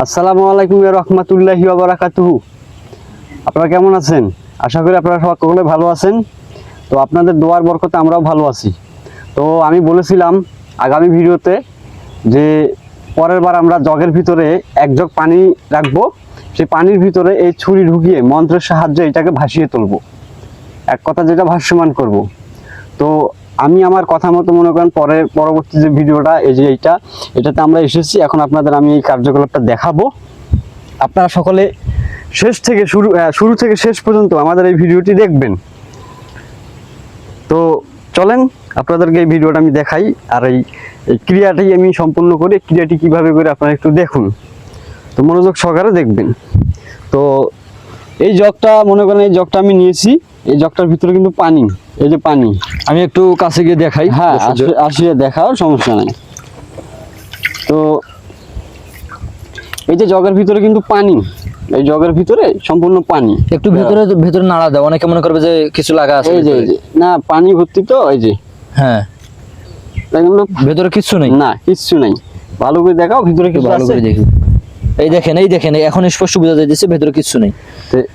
আসসালামু আলাইকুম ওয়া রাহমাতুল্লাহি ওয়া বারাকাতুহু। আপনারা কেমন আছেন? আশা করি আপনারা সকলে ভালো আছেন। তো আপনাদের দোয়ার বরকতে আমরাও ভালো আছি। তো আমি বলেছিলাম আগামী ভিডিওতে যে পরের বার আমরা জগের ভিতরে এক জগ পানি রাখবো, সেই পানির ভিতরে এই ছুরি ঢুকিয়ে মন্ত্রের সাহায্যে এটাকে ভাসিয়ে তুলবো, এক কথা যেটা ভাসমান করব। তো আমি আমার কথা মতো মনে করেন পরবর্তী যে ভিডিওটা এই যে এটাতে আমরা এসেছি। এখন আপনাদের আমি এই কার্যকলাপটা দেখাবো। আপনারা সকলে শুরু থেকে শেষ পর্যন্ত আমাদের এই ভিডিওটি দেখবেন। তো চলেন আপনাদেরকে এই ভিডিওটা আমি দেখাই, আর এই ক্রিয়াটাই আমি সম্পূর্ণ করি। ক্রিয়াটি কিভাবে করে আপনারা একটু দেখুন, তো মনোযোগ সহকারে দেখবেন। তো এই জগটা মনে করেন, এই জগটা আমি নিয়েছি, এই জগটার ভিতরে কিন্তু পানি, এই যে পানি। আমি একটু কাছে গিয়ে দেখাই। হ্যাঁ, আসলে দেখাও সমস্যা নাই। তো এই যে জগের ভিতরে কিন্তু পানি, এই জগের ভিতরে সম্পূর্ণ পানি। একটু ভেতরে নাড়া দাও, অনেকে মনে করবে যে কিছু লাগা আছে। এই যে না, পানি ভর্তি তো, এই যে হ্যাঁ, ভেতরে কিচ্ছু নেই। না, কিচ্ছু নাই। ভালো করে দেখাও ভিতরে কিছু ভালো আছে। করে দেখি। এই দেখেন এখন স্পষ্ট বোঝা যাচ্ছে ভেতরে কিচ্ছু নেই।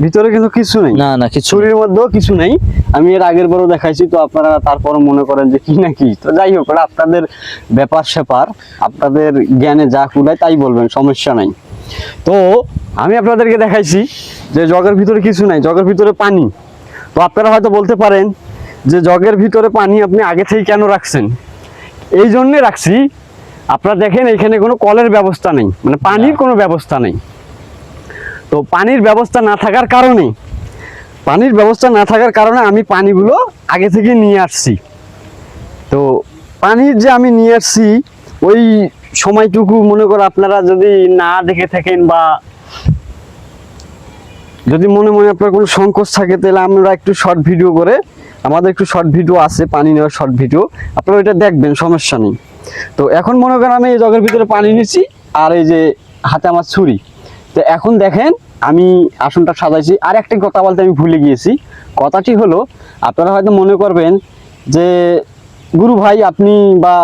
ভিতরে কিন্তু কিছু নেই, না কিছু শরীরের মধ্যেও কিছু নেই। আমি এর আগের বারও দেখাইছি, তো আপনারা তারপরে মনে করেন যে কি না কি। তো যাই হোক, ওটা আপনাদের ব্যাপার স্যাপার, আপনাদের জ্ঞানে যা কুলায় তাই বলবেন, সমস্যা নাই। তো আমি আপনাদেরকে দেখাইছি যে জগের ভিতরে কিছু নাই, জগের ভিতরে পানি। তো আপনারা হয়তো বলতে পারেন যে জগের ভিতরে পানি আপনি আগে থেকে কেন রাখছেন? এই জন্যে রাখছি, আপনারা দেখেন এখানে কোনো কলের ব্যবস্থা নেই, মানে পানির কোনো ব্যবস্থা নেই। তো পানির ব্যবস্থা না থাকার কারণে আমি পানিগুলো আগে থেকে নিয়ে আসছি। তো পানির যে আমি নিয়ে আসছি, ওই সময়টুকু মনে করো আপনারা যদি না দেখে থাকেন, বা যদি মনে মনে আপনার কোনো সংকোচ থাকে, তাহলে আমরা একটু শর্ট ভিডিও করে, আমাদের একটু শর্ট ভিডিও আছে, পানি নেওয়ার শর্ট ভিডিও, আপনারা ওইটা দেখবেন, সমস্যা নেই। তো এখন মনে করেন আমি এই জগের ভিতরে পানি নিচ্ছি, আর এই যে হাতে আমার ছুরি। তো এখন দেখেন আমি আসনটা সাজাইছি। আর একটা কথা বলতে আমি ভুলে গিয়েছি। কথাটি হলো, আপনারা হয়তো মনে করবেন যে গুরু ভাই আপনি বা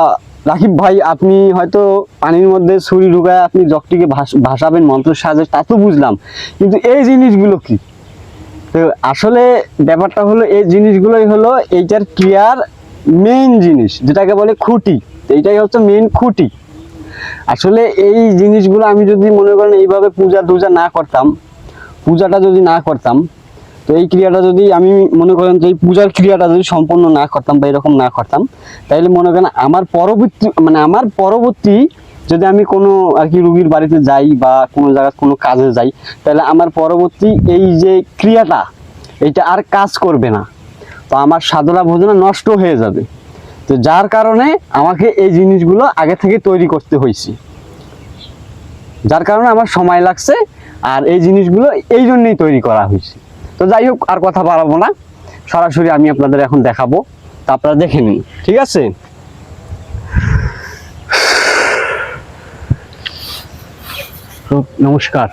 রাকিব ভাই আপনি হয়তো পানির মধ্যে ছুরি ঢুকায় আপনি জগটিকে ভাসাবেন মন্ত্রের সাহায্যে, তা তো বুঝলাম, কিন্তু এই জিনিসগুলো কি? তো আসলে ব্যাপারটা হলো, এই জিনিসগুলোই হলো এইটার ক্রিয়ার মেইন জিনিস, যেটাকে বলে খুঁটি। এইটাই হচ্ছে মেইন খুঁটি। আসলে এই জিনিসগুলো আমি যদি মনে করেন এইভাবে পূজাটা যদি না করতাম, তো এই ক্রিয়াটা যদি আমি মনে করেন যে এই পূজার ক্রিয়াটা যদি সম্পন্ন না করতাম বা এরকম না করতাম, তাহলে মনে করেন আমার পরবর্তী যদি আমি কোনো আর কি রুগীর বাড়িতে যাই বা কোনো জায়গায় কোনো কাজে যাই, তাহলে আমার পরবর্তী এই যে ক্রিয়াটা, এইটা আর কাজ করবে না। তো আমার সাধনা ভোজনা নষ্ট হয়ে যাবে। তো যার কারণে আমাকে এই জিনিসগুলো আগে থেকে তৈরি করতে হয়েছে, যার কারণে আমার সময় লাগছে। আর এই জিনিসগুলো এই জন্যই তৈরি করা হয়েছে। তো যাই হোক, আর কথা বাড়াবো না, সরাসরি আমি আপনাদের এখন দেখাবো, তা আপনারা দেখে নিন, ঠিক আছে? তো নমস্কার।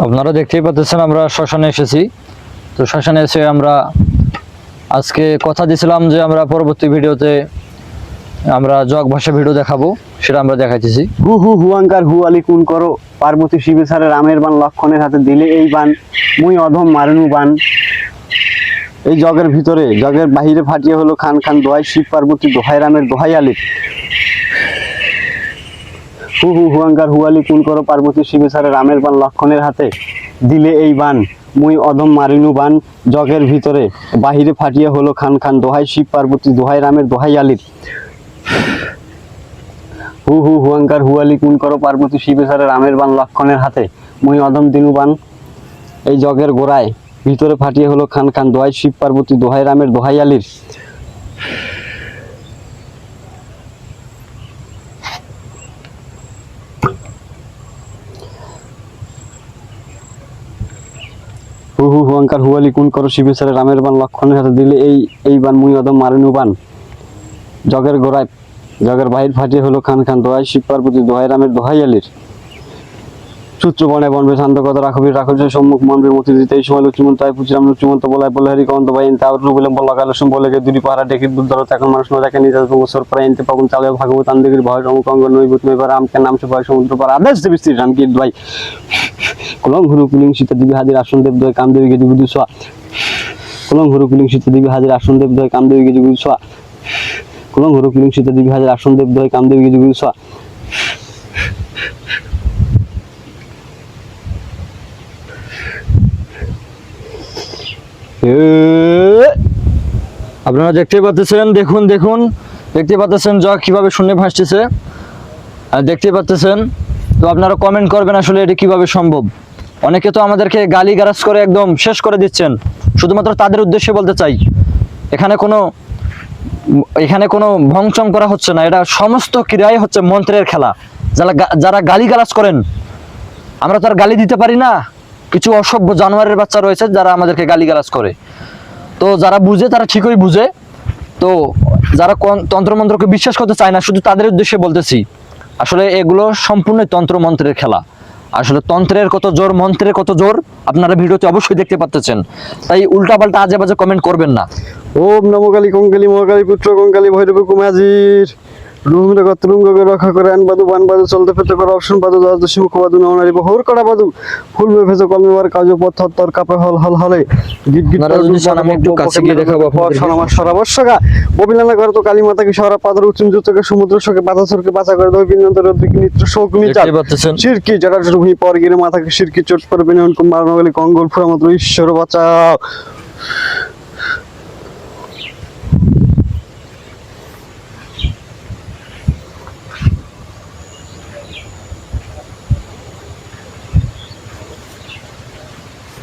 আপনারা দেখতেই পাচ্ছেন আমরা শ্মশানে এসেছি। তো শ্মশানে এসে আমরা আজকে কথা দিয়েছিলাম যে আমরা পরবর্তী ভিডিওতে আমরা জগ ভাষা ভিডিও দেখাবো, সেটা আমরা দেখাইতেছি। হু হু হুয়াঙ্কার হুয়ালি কুন করো, পার্বতী শিবে সারে রামের বান লক্ষণের হাতে দিলে এই বান, মুই অধম মারেনু বান। এই জগের ভিতরে জগের বাহিরে ফাটিয়ে হলো খান খান দোহাই শিব পার্বতী, দোহাই রামের দোহাই আলির। হু হু হুয়াঙ্কার হুয়ালি কুন করো, পার্বতী শিবে সারে রামের বান লক্ষণের হাতে দিলে এই বান, মুই অধম মারিনু বান। জগের ভিতরে বাহিরে ফাটিয়ে হলো খান খান দোহাই শিব পার্বতী, দোহাই রামের দোহাই আলির। হু হু হুয়াঙ্কার হুয়ালি কুন করো, পার্বতী শিবে সারে রামের বান লক্ষণের হাতে, মুই অধম দিনু বান। এই জগের গোড়ায় ভিতরে ফাটিয়ে হলো খান খান দোহাই শিব পার্বতী, দোহাই রামের দোহাই আলির। হু হু হুয়াঙ্কার হুয়ালি কুন করো, শিবে সারে রামের বান লক্ষণের হাতে দিলে এই বান, মুই অধম মারেনু বান। জগের গোড়ায় জগের বাহির ফাটিয়ে হলো খান খান দোহাই শিব পার্বতী দোহাই রামের দোহাই আলীর সূত্র বনে বনবে শান্ত কথা রাখবি রাখল সম্মুখ মনবীর মতি দিতে এই সময় লক্ষ্মীমন্ত আয় পুচিরাম লক্ষ্মীমন্ত বলায় বলে হরি কন্ত ভাই এনতে আউট বলে বলা কালসম বলে গে দুরি পাহারা ডেকে দুর্ধর এখন মানুষ না দেখে নিজের বছর পরে এনতে পাবন চালে ভাগবত আন্দিগির ভয় সমকঙ্গ নৈভূত নৈবার আমকে নাম সুপায় সমুদ্র পার আদেশ দেবী শ্রী রাম কীট ভাই কলং হুরু কুলিং সীতা দিবি হাজির আসন দেব দয় কামদেবী গেদি বুধু সোয়া কলং হুরু কুলিং সীতা দিবি হাজির আসন দেব দয় কামদেবী গেদি বুধু সোয়া কলং হুরু কুলিং সীতা দিবি হাজির আসন দেব দয় কামদেবী গেদি বুধু সোয়া আপনারা দেখতে পাচ্ছেন, দেখুন দেখতে পাচ্ছেন জগ কিভাবে শূন্যে ভাসতেছে, আর দেখতে পাচ্ছেন। তো আপনারা কমেন্ট করবেন আসলে এটা কিভাবে সম্ভব। অনেকে তো আমাদেরকে গালিগালাজ করে একদম শেষ করে দিচ্ছেন। শুধুমাত্র তাদের উদ্দেশ্যে বলতে চাই, এখানে কোনো ভংচং করা হচ্ছে না, এটা সমস্ত ক্রিয়াই হচ্ছে মন্ত্রের খেলা। যারা গালিগালাজ করেন, আমরা তো আর গালি দিতে পারি না। কিছু অসভ্য জানোয়ারের বাচ্চা রয়েছে যারা আমাদেরকে গালিগালাজ করে। তো যারা বুঝে তারা ঠিকই বুঝে। তো যারা তন্ত্রমন্ত্রকে বিশ্বাস করতে চায় না, শুধু তাদের উদ্দেশ্যে বলতেছি, আসলে এগুলো সম্পূর্ণ তন্ত্রমন্ত্রের খেলা। আসলে তন্ত্রের কত জোর, মন্ত্রের কত জোর আপনারা ভিডিওতে অবশ্যই দেখতে পাচ্ছেন। তাই উল্টাপাল্টা আজে বাজে কমেন্ট করবেন না। ওম নমো কালী কঙ্কালী মহাকালী পুত্র কঙ্কালী ভৈরব কুমাজির রুমরে গত্রুঙ্গকে রক্ষা করে আনবাদু বানবাদু চলতে ফেতে করে অপশন বাদু দ্বাদশী মুখবাদু ননারি বহুর কড়া বাদু ফুলবে ভেজে কলমেবার কাজু পথর তর কাপে হল হল হলে গিট গিট আমি একটু কাছে গিয়ে দেখাবো আপনাদের। আমার সরাবর্ষকা ববিলানা করে তো কালী মাতাকে সরা পাদর উচ্চুন জুতকে সমুদ্র শোকে বাতাসরকে বাঁচা করে দেবে বিনন্তর নিত্র শোক মিচার শিরকি যারা রুহি পর গিরে মাথাকে শিরকি চোট করে বিনয়ন কুমার নগলি কঙ্গল ফুরা মাত্র ঈশ্বর বাঁচাও।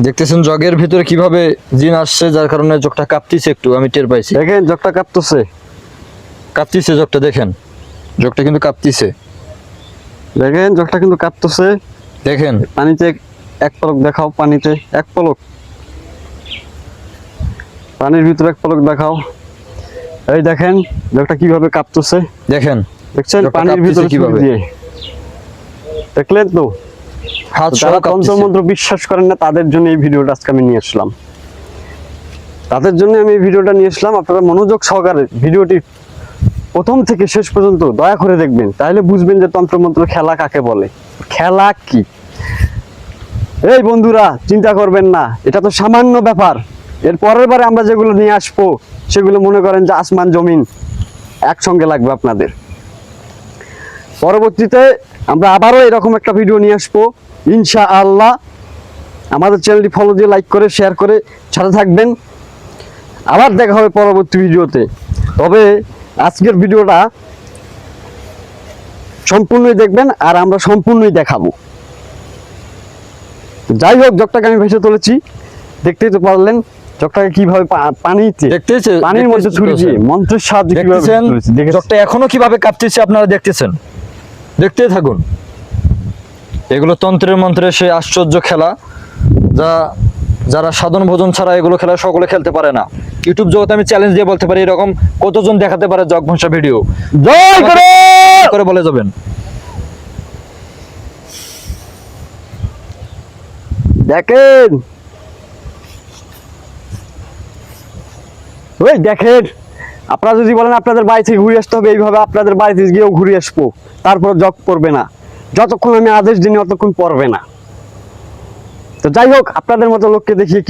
দেখতেছেন জগের ভিতরে কিভাবে জিন আসছে, যার কারণে জগটা কাঁপতিছে, একটু আমি টের পাইছি। দেখেন জগটা কাঁপতেছে জগটা দেখেন, জগটা কিন্তু কাঁপতিছে। দেখেন জগটা কিন্তু কাঁপতেছে। দেখেন পানিতে এক পলক দেখাও, পানিতে এক পলক, পানির ভিতরে এক পলক দেখাও। এই দেখেন জগটা কিভাবে কাঁপতেছে, দেখেন দেখছেন পানির ভিতরে কিভাবে দেখলেন তো। যারা তন্ত্রমন্ত্র বিশ্বাস করেন না তাদের জন্য এই ভিডিওটা আজকে আমি নিয়ে আসলাম, তাদের জন্য আমি এই ভিডিওটা নিয়ে আসলাম। আপনারা মনোযোগ সহকারে ভিডিওটি প্রথম থেকে শেষ পর্যন্ত দয়া করে দেখবেন, তাহলে বুঝবেন যে তন্ত্রমন্ত্র খেলা কাকে বলে, খেলা কি। এই বন্ধুরা চিন্তা করবেন না, এটা তো সামান্য ব্যাপার। এর পরের বারে আমরা যেগুলো নিয়ে আসবো সেগুলো মনে করেন যে আসমান জমিন একসঙ্গে লাগবে আপনাদের। পরবর্তীতে আমরা আবারও এরকম একটা ভিডিও নিয়ে আসবো ইনশাআল্লাহ। আমাদের চ্যানেলটি ফলো দিয়ে লাইক করে শেয়ার করে সাথে থাকবেন। আবার দেখা হবে পরবর্তী ভিডিওতে। তবে আজকের ভিডিওটা সম্পূর্ণই দেখবেন আর আমরা সম্পূর্ণই দেখাবো। যাই হোক, জগটাকে আমি ভেসে তুলেছি, দেখতেই তো পারলেন জগটাকে কিভাবে পানির মধ্যে ছুরি দিয়ে মন্ত্রের সাহায্যে কিভাবে জগটা এখনো কিভাবে কাঁপতেছে আপনারা দেখতেছেন, দেখতেই থাকুন। এগুলো তন্ত্রের মন্ত্রের সেই আশ্চর্য খেলা, যারা সাধন ভোজন ছাড়া এগুলো খেলা সকলে খেলতে পারে না। ইউটিউব জগতে আমি চ্যালেঞ্জ দিয়ে বলতে পারি, এরকম কতজন দেখাতে পারে জগ ভাষা ভিডিও, জয় করে বলে যাবেন। দেখেন ওই দেখেন, আপনারা যদি বলেন আপনাদের বাড়ি থেকে ঘুরে আসতে হবে, এইভাবে আপনাদের বাড়িতে গিয়েও ঘুরে আসবো, তারপর জগ পড়বে না। যতক্ষণ আমি আদেশ দিই অতক্ষণ পড়বে না। তো যাই হোক, আপনাদের মতো লোককে দেখিয়ে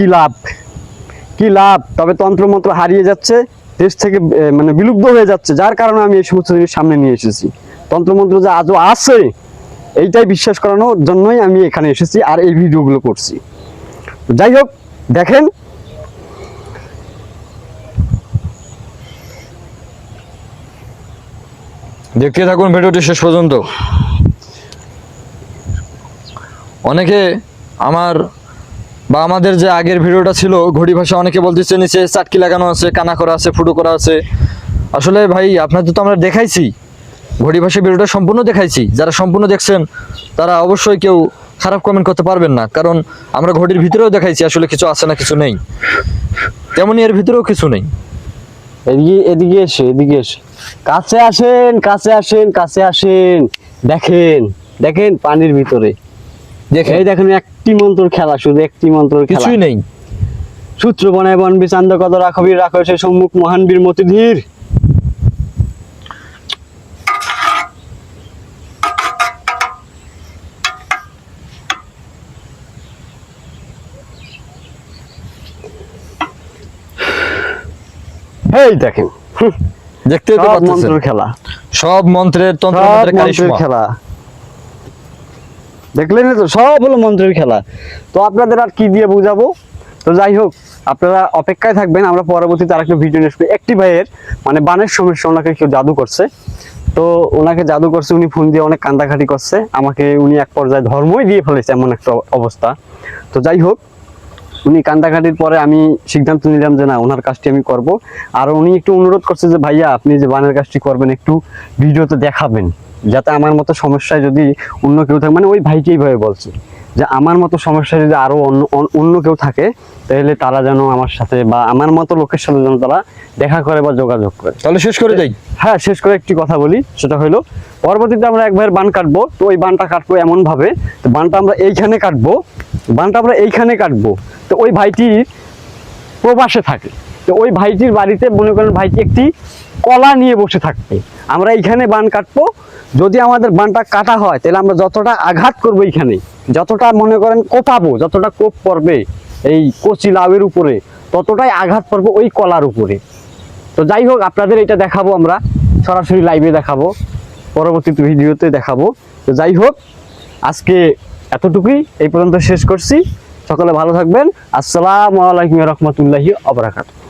কি লাভ। তবে তন্ত্রমন্ত্র হারিয়ে যাচ্ছে, দেশ থেকে মানে বিলুপ্ত হয়ে যাচ্ছে, যার কারণে আমি এই সমস্ত জিনিস সামনে নিয়ে এসেছি। তন্ত্রমন্ত্র যে আজও আছে এইটাই বিশ্বাস করানোর জন্যই আমি এখানে এসেছি আর এই ভিডিওগুলো করছি। যাই হোক, দেখেন দেখতে থাকুন ভিডিওটি শেষ পর্যন্ত। অনেকে আমাদের যে আগের ভিডিওটা ছিল ঘড়ি ভাষা, অনেকে বলতেছে নিচে চাটকি লাগানো আছে, কানা করা আছে, ফুটো করা আছে। আসলে ভাই আপনাদের তো আমরা দেখাইছি, ঘড়ি ভাষা ভিডিওটা সম্পূর্ণ দেখাইছি। যারা সম্পূর্ণ দেখছেন তারা অবশ্যই কেউ খারাপ কমেন্ট করতে পারবেন না, কারণ আমরা ঘড়ির ভিতরেও দেখাইছি আসলে কিছু আছে না কিছু নেই, তেমনি এর ভিতরেও কিছু নেই। এদিকে এদিকে এসে কাছে আসেন, কাছে আসেন। দেখেন দেখেন পানির ভিতরে দেখেন এই দেখেন একটি মন্ত্র খেলা, শুধু একটি মন্ত্র খেলা, কিছুই নেই। সূত্র বনায় বনবি চান্দ কত রাখবীর রাখো সে সম্মুখ মহান বীর মতিধীর। এই দেখেন দেখতেই তো সব পাচ্ছেন মন্ত্র খেলা, সব মন্ত্রের তন্ত্র সব মন্ত্রের মন্ত্রের কারিশমা। খেলা, দেখলেন তো সব হলো মন্ত্রের খেলা। তো আপনাদের আর কি দিয়ে বুঝাবো। তো যাই হোক, আপনারা অপেক্ষায় থাকবেন, আমরা পরবর্তীতে আরেকটা ভিডিও নিয়ে আসবো। একটি ভাইয়ের মানে বানের সমস্যা, ওনাকে কেউ জাদু করছে। তো ওনাকে জাদু করছে, উনি ফোন দিয়ে অনেক কান্দাকাটি করছে আমাকে, উনি এক পর্যায়ে ধর্মই দিয়ে ফেলেছে এমন একটা অবস্থা। তো যাই হোক, উনি কান্দাকাটির পরে আমি সিদ্ধান্ত নিলাম যে না, ওনার কাজটি আমি করব। আর উনি একটু অনুরোধ করছে যে ভাইয়া আপনি যে বানের কাজটি করবেন একটু ভিডিওতে দেখাবেন, যাতে আমার মতো সমস্যায় যদি অন্য কেউ থাকে, মানে ওই ভাইকে এইভাবে বলছে যে আমার মতো সমস্যায় যদি আরো অন্য কেউ থাকে, তাহলে তারা যেন আমার সাথে বা আমার মতো লোকের সাথে যেন তারা দেখা করে বা যোগাযোগ করে। তাহলে শেষ করে দেই। হ্যাঁ, শেষ করে একটি কথা বলি, সেটা হলো পরবর্তীতে আমরা একবার বান কাটবো। তো ওই বানটা কাটবো এমন ভাবে, তো বানটা আমরা এইখানে কাটবো। তো ওই ভাইটির প্রবাসে থাকে, তো ওই ভাইটির বাড়িতে মনে করেন ভাইটি একটি কলা নিয়ে বসে থাকবে, আমরা এইখানে বান কাটবো। যদি আমাদের বানটা কাটা হয়, তাহলে আমরা যতটা আঘাত করবো এইখানে, যতটা মনে করেন কোপাবো, যতটা কোপ পড়বে এই কচি লাউয়ের উপরে, ততটাই আঘাত পড়বে ওই কলার উপরে। তো যাই হোক, আপনাদের এটা দেখাবো, আমরা সরাসরি লাইভে দেখাবো, পরবর্তী ভিডিওতে দেখাবো। তো যাই হোক, আজকে এতটুকুই, এই পর্যন্ত শেষ করছি। সকলে ভালো থাকবেন। আসসালামু আলাইকুম ওয়া রাহমাতুল্লাহি ওয়া বারাকাতুহু।